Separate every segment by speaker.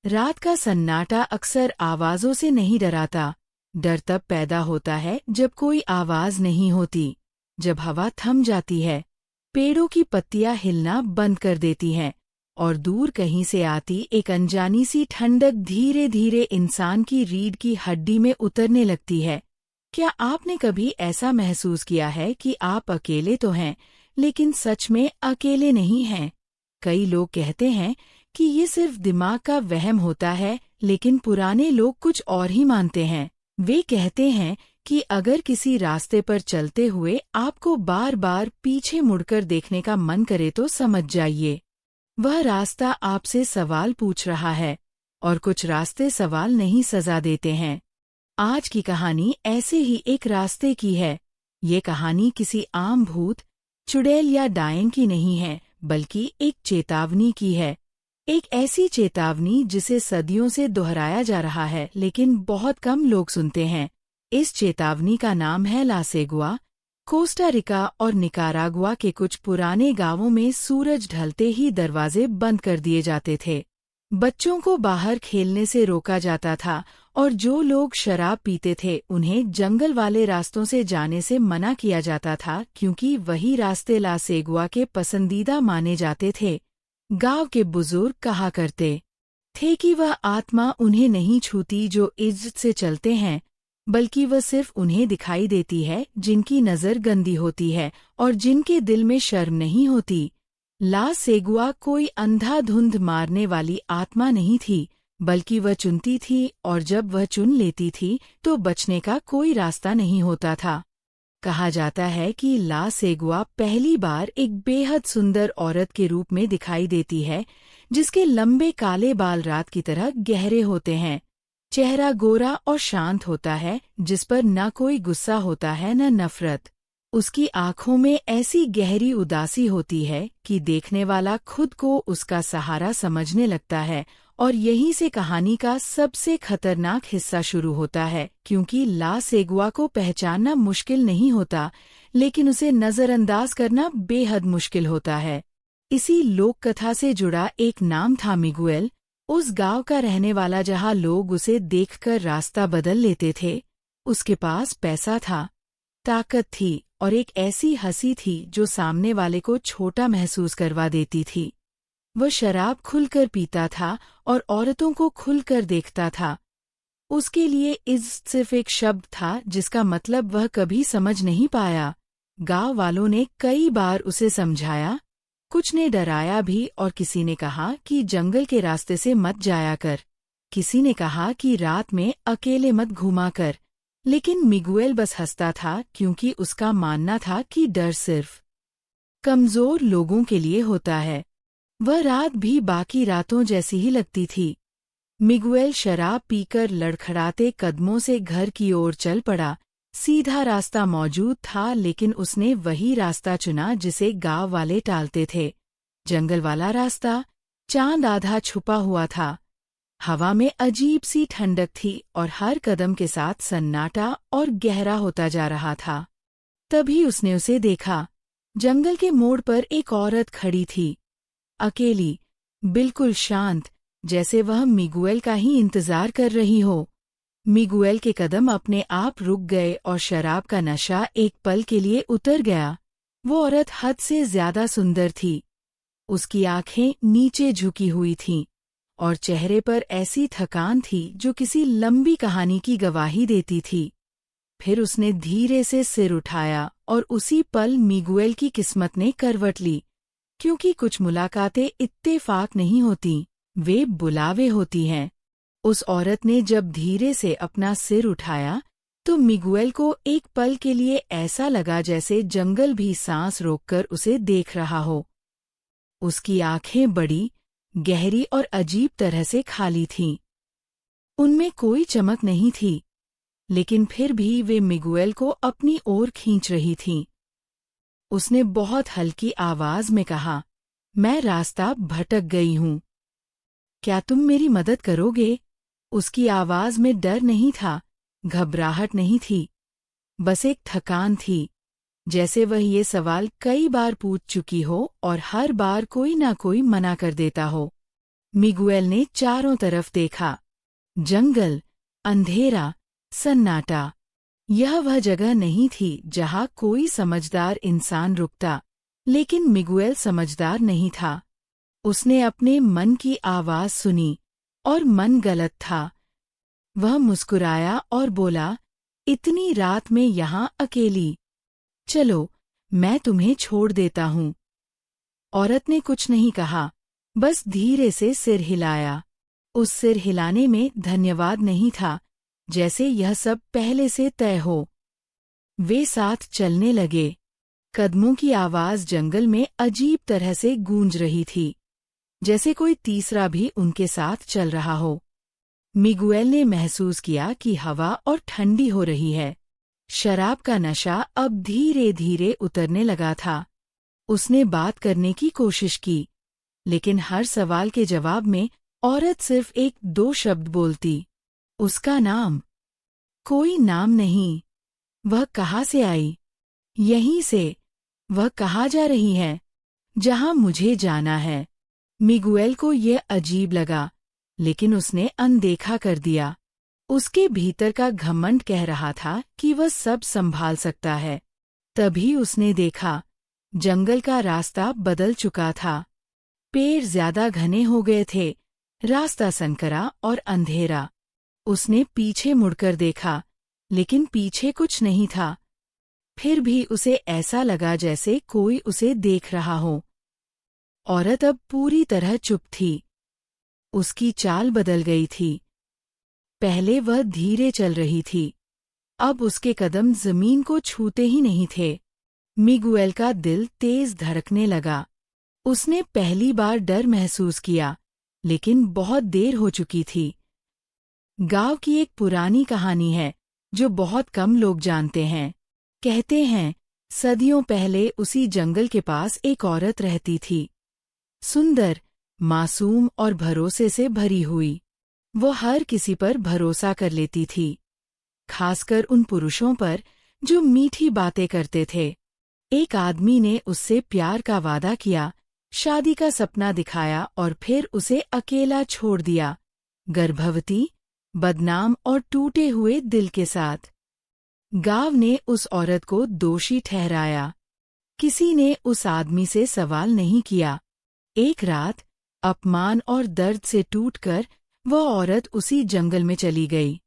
Speaker 1: रात का सन्नाटा अक्सर आवाजों से नहीं डराता। डर तब पैदा होता है जब कोई आवाज नहीं होती, जब हवा थम जाती है, पेड़ों की पत्तियां हिलना बंद कर देती हैं और दूर कहीं से आती एक अनजानी सी ठंडक धीरे धीरे इंसान की रीढ़ की हड्डी में उतरने लगती है। क्या आपने कभी ऐसा महसूस किया है कि आप अकेले तो हैं, लेकिन सच में अकेले नहीं हैं? कई लोग कहते हैं कि ये सिर्फ दिमाग का वहम होता है, लेकिन पुराने लोग कुछ और ही मानते हैं। वे कहते हैं कि अगर किसी रास्ते पर चलते हुए आपको बार बार पीछे मुड़कर देखने का मन करे तो समझ जाइए, वह रास्ता आपसे सवाल पूछ रहा है। और कुछ रास्ते सवाल नहीं सजा देते हैं। आज की कहानी ऐसे ही एक रास्ते की है। ये कहानी किसी आम भूत, चुड़ैल या डायन की नहीं है, बल्कि एक चेतावनी की है। एक ऐसी चेतावनी जिसे सदियों से दोहराया जा रहा है, लेकिन बहुत कम लोग सुनते हैं। इस चेतावनी का नाम है ला सेगुआ। कोस्टा रिका और निकारागुआ के कुछ पुराने गांवों में सूरज ढलते ही दरवाजे बंद कर दिए जाते थे। बच्चों को बाहर खेलने से रोका जाता था और जो लोग शराब पीते थे उन्हें जंगल वाले रास्तों से जाने से मना किया जाता था, क्योंकि वही रास्ते ला सेगुआ के पसंदीदा माने जाते थे। गांव के बुजुर्ग कहा करते थे कि वह आत्मा उन्हें नहीं छूती जो इज्जत से चलते हैं, बल्कि वह सिर्फ उन्हें दिखाई देती है जिनकी नज़र गंदी होती है और जिनके दिल में शर्म नहीं होती। ला सेगुआ कोई अंधाधुंध मारने वाली आत्मा नहीं थी, बल्कि वह चुनती थी, और जब वह चुन लेती थी तो बचने का कोई रास्ता नहीं होता था। कहा जाता है कि ला सेगुआ पहली बार एक बेहद सुंदर औरत के रूप में दिखाई देती है, जिसके लंबे काले बाल रात की तरह गहरे होते हैं। चेहरा गोरा और शांत होता है, जिस पर न कोई गुस्सा होता है न नफरत। उसकी आंखों में ऐसी गहरी उदासी होती है कि देखने वाला खुद को उसका सहारा समझने लगता है। और यहीं से कहानी का सबसे खतरनाक हिस्सा शुरू होता है, क्योंकि ला सेगुआ को पहचानना मुश्किल नहीं होता, लेकिन उसे नज़रअंदाज करना बेहद मुश्किल होता है। इसी लोक कथा से जुड़ा एक नाम था मिगुएल, उस गांव का रहने वाला जहां लोग उसे देखकर रास्ता बदल लेते थे। उसके पास पैसा था, ताकत थी और एक ऐसी हंसी थी जो सामने वाले को छोटा महसूस करवा देती थी। वह शराब खुलकर पीता था और औरतों को खुलकर देखता था। उसके लिए इज्जत सिर्फ एक शब्द था जिसका मतलब वह कभी समझ नहीं पाया। गांव वालों ने कई बार उसे समझाया, कुछ ने डराया भी, और किसी ने कहा कि जंगल के रास्ते से मत जाया कर। किसी ने कहा कि रात में अकेले मत घूमा कर। लेकिन मिगुएल बस हंसता था, क्योंकि उसका मानना था कि डर सिर्फ कमजोर लोगों के लिए होता है। वह रात भी बाकी रातों जैसी ही लगती थी। मिगुएल शराब पीकर लड़खड़ाते कदमों से घर की ओर चल पड़ा। सीधा रास्ता मौजूद था, लेकिन उसने वही रास्ता चुना जिसे गांव वाले टालते थे। जंगल वाला रास्ता। चांद आधा छुपा हुआ था। हवा में अजीब सी ठंडक थी और हर कदम के साथ सन्नाटा और गहरा होता जा रहा था। तभी उसने उसे देखा। जंगल के मोड़ पर एक औरत खड़ी थी, अकेली, बिल्कुल शांत, जैसे वह मिगुएल का ही इंतजार कर रही हो। मिगुएल के कदम अपने आप रुक गए और शराब का नशा एक पल के लिए उतर गया। वो औरत हद से ज्यादा सुंदर थी। उसकी आंखें नीचे झुकी हुई थीं और चेहरे पर ऐसी थकान थी जो किसी लंबी कहानी की गवाही देती थी। फिर उसने धीरे से सिर उठाया और उसी पल मिगुएल की किस्मत ने करवट ली, क्योंकि कुछ मुलाकातें इत्तेफाक नहीं होती, वे बुलावे होती हैं। उस औरत ने जब धीरे से अपना सिर उठाया तो मिगुएल को एक पल के लिए ऐसा लगा जैसे जंगल भी सांस रोककर उसे देख रहा हो। उसकी आंखें बड़ी, गहरी और अजीब तरह से खाली थीं। उनमें कोई चमक नहीं थी, लेकिन फिर भी वे मिगुएल को अपनी ओर खींच रही थीं। उसने बहुत हल्की आवाज में कहा, मैं रास्ता भटक गई हूँ। क्या तुम मेरी मदद करोगे? उसकी आवाज में डर नहीं था, घबराहट नहीं थी, बस एक थकान थी, जैसे वह ये सवाल कई बार पूछ चुकी हो और हर बार कोई ना कोई मना कर देता हो। मिगुएल ने चारों तरफ देखा। जंगल, अंधेरा, सन्नाटा। यह वह जगह नहीं थी जहाँ कोई समझदार इंसान रुकता। लेकिन मिगुएल समझदार नहीं था। उसने अपने मन की आवाज सुनी, और मन गलत था। वह मुस्कुराया और बोला, इतनी रात में यहाँ अकेली? चलो, मैं तुम्हें छोड़ देता हूँ। औरत ने कुछ नहीं कहा, बस धीरे से सिर हिलाया। उस सिर हिलाने में धन्यवाद नहीं था, जैसे यह सब पहले से तय हो। वे साथ चलने लगे। कदमों की आवाज जंगल में अजीब तरह से गूंज रही थी, जैसे कोई तीसरा भी उनके साथ चल रहा हो। मिगुएल ने महसूस किया कि हवा और ठंडी हो रही है। शराब का नशा अब धीरे धीरे उतरने लगा था। उसने बात करने की कोशिश की, लेकिन हर सवाल के जवाब में औरत सिर्फ एक दो शब्द बोलती। उसका नाम? कोई नाम नहीं। वह कहाँ से आई? यहीं से। वह कहाँ जा रही है? जहाँ मुझे जाना है। मिगुएल को यह अजीब लगा, लेकिन उसने अनदेखा कर दिया। उसके भीतर का घमंड कह रहा था कि वह सब संभाल सकता है। तभी उसने देखा, जंगल का रास्ता बदल चुका था। पेड़ ज्यादा घने हो गए थे, रास्ता संकरा और अंधेरा। उसने पीछे मुड़कर देखा, लेकिन पीछे कुछ नहीं था। फिर भी उसे ऐसा लगा जैसे कोई उसे देख रहा हो। औरत अब पूरी तरह चुप थी। उसकी चाल बदल गई थी। पहले वह धीरे चल रही थी, अब उसके कदम जमीन को छूते ही नहीं थे। मिगुएल का दिल तेज धड़कने लगा। उसने पहली बार डर महसूस किया, लेकिन बहुत देर हो चुकी थी। गांव की एक पुरानी कहानी है जो बहुत कम लोग जानते हैं। कहते हैं, सदियों पहले उसी जंगल के पास एक औरत रहती थी। सुंदर, मासूम और भरोसे से भरी हुई। वो हर किसी पर भरोसा कर लेती थी, खासकर उन पुरुषों पर जो मीठी बातें करते थे। एक आदमी ने उससे प्यार का वादा किया, शादी का सपना दिखाया और फिर उसे अकेला छोड़ दिया, गर्भवती, बदनाम और टूटे हुए दिल के साथ। गांव ने उस औरत को दोषी ठहराया। किसी ने उस आदमी से सवाल नहीं किया। एक रात, अपमान और दर्द से टूटकर वह औरत उसी जंगल में चली गई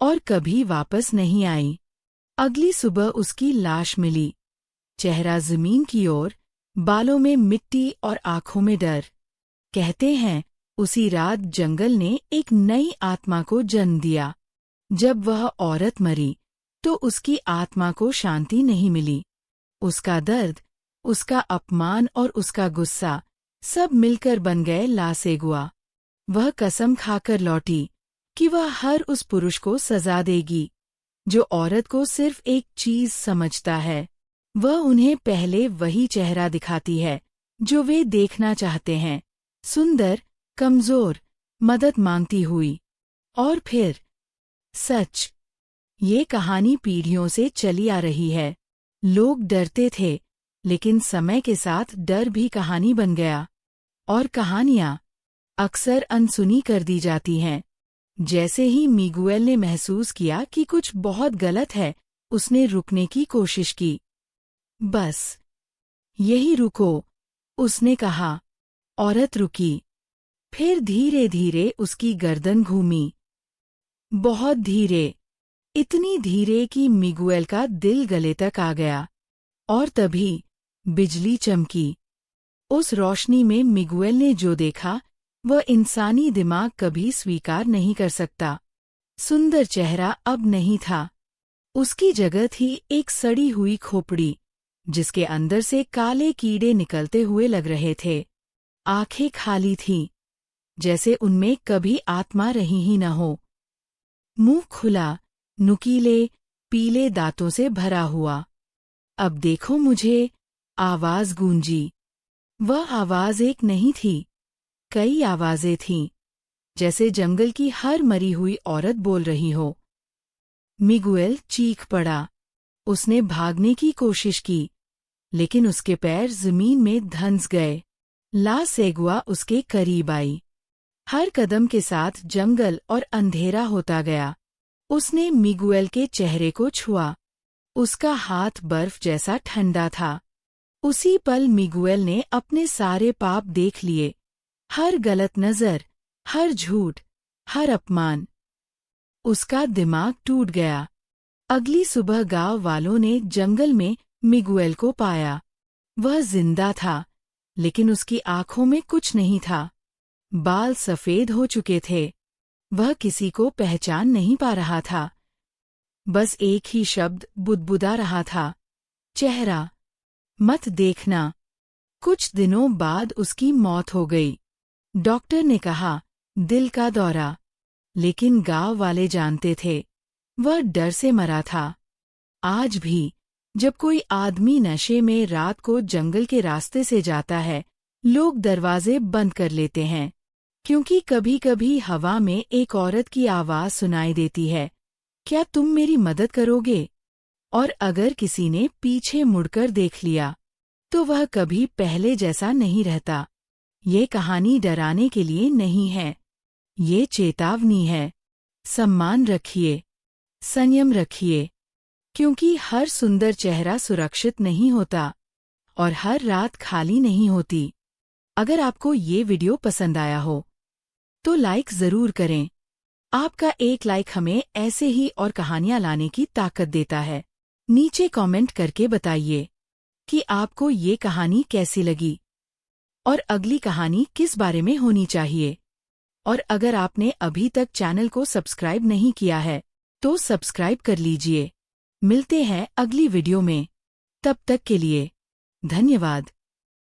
Speaker 1: और कभी वापस नहीं आई। अगली सुबह उसकी लाश मिली, चेहरा जमीन की ओर, बालों में मिट्टी और आंखों में डर। कहते हैं, उसी रात जंगल ने एक नई आत्मा को जन्म दिया। जब वह औरत मरी, तो उसकी आत्मा को शांति नहीं मिली। उसका दर्द, उसका अपमान और उसका गुस्सा सब मिलकर बन गए लासेगुआ। वह कसम खाकर लौटी कि वह हर उस पुरुष को सजा देगी जो औरत को सिर्फ एक चीज समझता है। वह उन्हें पहले वही चेहरा दिखाती है जो वे देखना चाहते हैं, सुंदर, कमजोर, मदद मांगती हुई। और फिर सच। ये कहानी पीढ़ियों से चली आ रही है। लोग डरते थे, लेकिन समय के साथ डर भी कहानी बन गया। और कहानियां अक्सर अनसुनी कर दी जाती हैं। जैसे ही मिगुएल ने महसूस किया कि कुछ बहुत गलत है, उसने रुकने की कोशिश की। बस यही रुको, उसने कहा। औरत रुकी। फिर धीरे धीरे उसकी गर्दन घूमी। बहुत धीरे, इतनी धीरे कि मिगुएल का दिल गले तक आ गया। और तभी बिजली चमकी। उस रोशनी में मिगुएल ने जो देखा, वह इंसानी दिमाग कभी स्वीकार नहीं कर सकता। सुंदर चेहरा अब नहीं था। उसकी जगह थी एक सड़ी हुई खोपड़ी, जिसके अंदर से काले कीड़े निकलते हुए लग रहे थे। आंखें खाली थीं, जैसे उनमें कभी आत्मा रही ही न हो। मुंह खुला, नुकीले, पीले दांतों से भरा हुआ। अब देखो मुझे, आवाज गूंजी। वह आवाज एक नहीं थी, कई आवाजें थीं, जैसे जंगल की हर मरी हुई औरत बोल रही हो। मिगुएल चीख पड़ा। उसने भागने की कोशिश की, लेकिन उसके पैर जमीन में धंस गए। ला सेगुआ उसके करीब आई। हर कदम के साथ जंगल और अंधेरा होता गया। उसने मिगुएल के चेहरे को छुआ। उसका हाथ बर्फ जैसा ठंडा था। उसी पल मिगुएल ने अपने सारे पाप देख लिए, हर गलत नज़र, हर झूठ, हर अपमान। उसका दिमाग टूट गया। अगली सुबह गांव वालों ने जंगल में मिगुएल को पाया। वह जिंदा था, लेकिन उसकी आंखों में कुछ नहीं था। बाल सफेद हो चुके थे। वह किसी को पहचान नहीं पा रहा था। बस एक ही शब्द बुदबुदा रहा था, चेहरा, मत देखना। कुछ दिनों बाद उसकी मौत हो गई। डॉक्टर ने कहा, दिल का दौरा। लेकिन गांव वाले जानते थे, वह डर से मरा था। आज भी जब कोई आदमी नशे में रात को जंगल के रास्ते से जाता है, लोग दरवाजे बंद कर लेते हैं, क्योंकि कभी-कभी हवा में एक औरत की आवाज सुनाई देती है, क्या तुम मेरी मदद करोगे? और अगर किसी ने पीछे मुड़कर देख लिया, तो वह कभी पहले जैसा नहीं रहता। ये कहानी डराने के लिए नहीं है, ये चेतावनी है। सम्मान रखिए, संयम रखिए, क्योंकि हर सुंदर चेहरा सुरक्षित नहीं होता और हर रात खाली नहीं होती। अगर आपको ये वीडियो पसंद आया हो, तो लाइक ज़रूर करें। आपका एक लाइक हमें ऐसे ही और कहानियां लाने की ताकत देता है। नीचे कमेंट करके बताइए कि आपको ये कहानी कैसी लगी और अगली कहानी किस बारे में होनी चाहिए। और अगर आपने अभी तक चैनल को सब्सक्राइब नहीं किया है, तो सब्सक्राइब कर लीजिए। मिलते हैं अगली वीडियो में। तब तक के लिए धन्यवाद।